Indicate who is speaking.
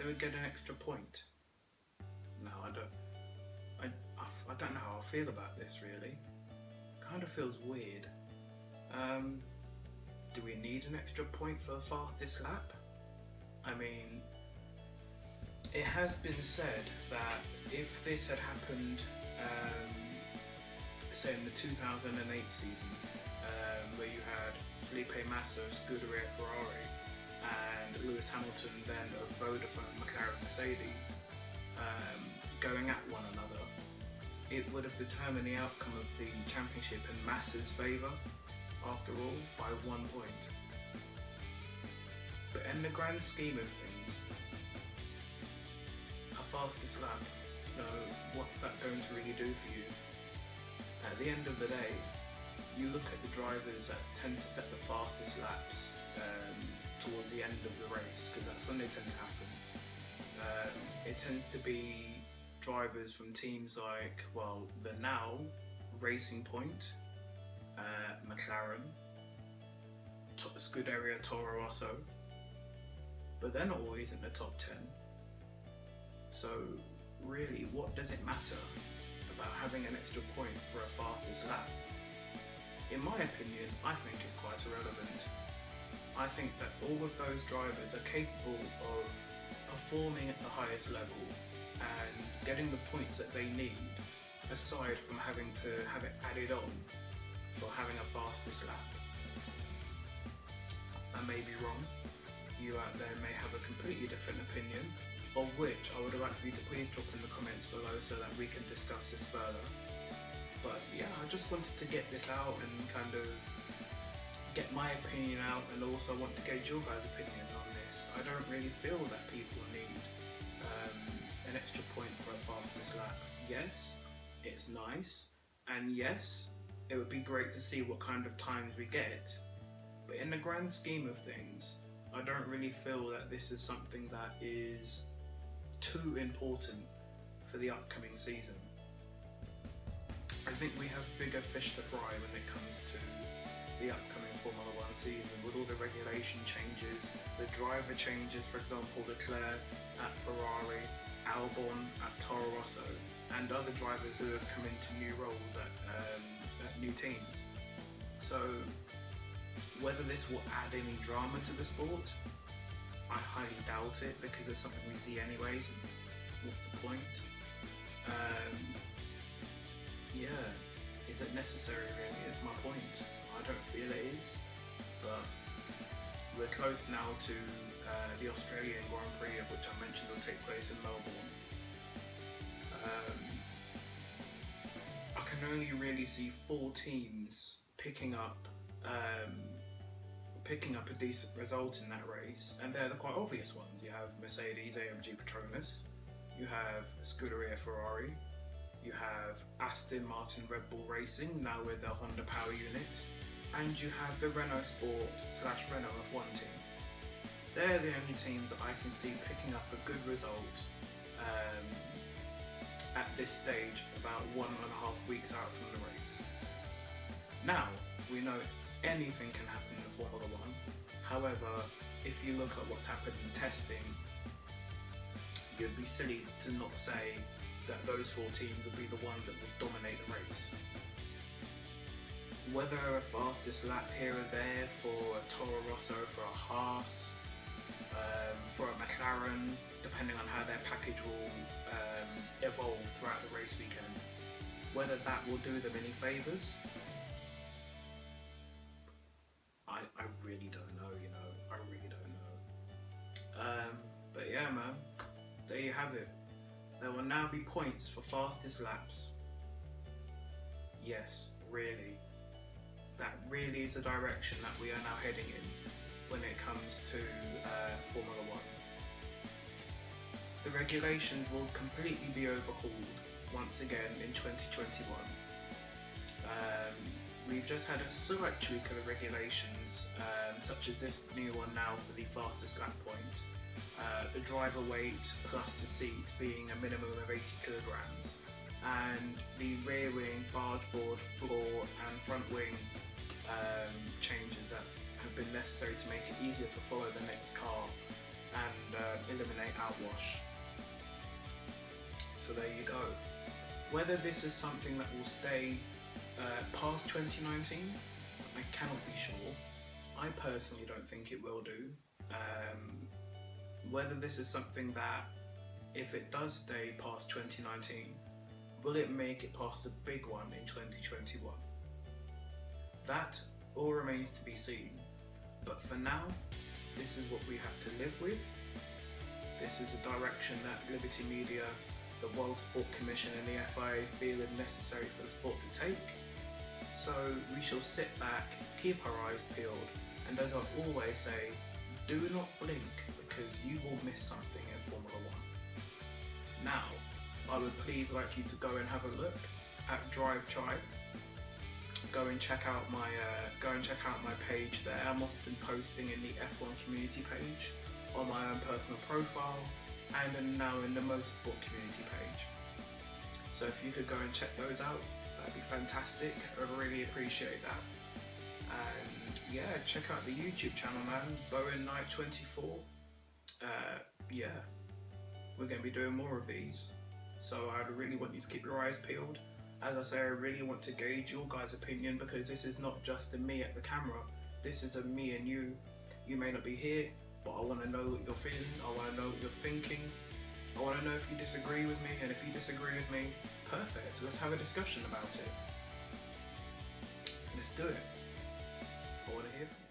Speaker 1: they would get an extra point. No, I don't know how I feel about this really. Kind of feels weird. Do we need an extra point for the fastest lap? I mean, it has been said that if this had happened, say in the 2008 season, where you had Felipe Massa of Scuderia Ferrari and Lewis Hamilton then of Vodafone McLaren Mercedes going at one another, it would have determined the outcome of the championship in Massa's favour, after all, by 1 point. But in the grand scheme of things, a fastest lap, what's that going to really do for you? At the end of the day, you look at the drivers that tend to set the fastest laps towards the end of the race, because that's when they tend to happen. It tends to be drivers from teams like, well, the now Racing Point, McLaren, Scuderia Toro Rosso, but they're not always in the top 10. So really, what does it matter about having an extra point for a fastest lap? In my opinion, I think it's quite irrelevant. I think that all of those drivers are capable of performing at the highest level and getting the points that they need, aside from having to have it added on for having a fastest lap. I may be wrong. You out there may have a completely different opinion, of which I would like for you to please drop in the comments below so that we can discuss this further. But yeah, I just wanted to get this out and kind of get my opinion out, and also want to gauge your guys' opinion on this. I don't really feel that people need an extra point for a fastest lap. Yes, it's nice, and yes, it would be great to see what kind of times we get, but in the grand scheme of things, I don't really feel that this is something that is too important for the upcoming season. I think we have bigger fish to fry when it comes to the upcoming Formula 1 season, with all the regulation changes, the driver changes, for example Leclerc at Ferrari, Albon at Toro Rosso, and other drivers who have come into new roles at new teams. So whether this will add any drama to the sport, I highly doubt it, because it's something we see anyways, and what's the point? Yeah, is it necessary really, is my point. I don't feel it is, but we're close now to the Australian Grand Prix, of which I mentioned will take place in Melbourne. I can only really see 4 teams picking up a decent result in that race, and they're the quite obvious ones. You have Mercedes AMG Petronas, you have Scuderia Ferrari, you have Aston Martin Red Bull Racing, now with their Honda Power Unit, and you have the Renault Sport / Renault F1 team. They're the only teams that I can see picking up a good result at this stage, about 1.5 weeks out from the race. Now, we know anything can happen in Formula 1, however, if you look at what's happened in testing, you'd be silly to not say that those 4 teams will be the ones that will dominate the race. Whether a fastest lap here or there for a Toro Rosso, for a Haas, for a McLaren, depending on how their package will evolve throughout the race weekend, whether that will do them any favours, I really don't know, I really don't know. But yeah man, there you have it. There will now be points for fastest laps. Yes, really. That really is the direction that we are now heading in when it comes to Formula 1. The regulations will completely be overhauled once again in 2021. We've just had a slight tweak of the regulations, such as this new one now for the fastest lap point. The driver weight plus the seat being a minimum of 80 kilograms, and the rear wing, barge board, floor and front wing changes that have been necessary to make it easier to follow the next car and eliminate outwash. So there you go. Whether this is something that will stay past 2019, I cannot be sure. I personally don't think it will do. Whether this is something that, if it does stay past 2019, will it make it past the big one in 2021? That all remains to be seen. But for now, this is what we have to live with. This is a direction that Liberty Media, the World Sport Commission and the FIA feel it necessary for the sport to take. So we shall sit back, keep our eyes peeled, and as I always say, do not blink because you will miss something in Formula One. Now, I would please like you to go and have a look at Drive Tribe. Go and check out my page there. I'm often posting in the F1 community page, on my own personal profile, and now in the motorsport community page. So if you could go and check those out, that'd be fantastic. I'd really appreciate that. And yeah, check out the YouTube channel, man. Bowen Knight 24. Yeah, we're going to be doing more of these. So I'd really want you to keep your eyes peeled. As I say, I really want to gauge your guys' opinion because this is not just a me at the camera. This is a me and you. You may not be here, but I want to know what you're feeling. I want to know what you're thinking. I want to know if you disagree with me, and if you disagree with me, perfect. Let's have a discussion about it. Let's do it. I want to hear from you.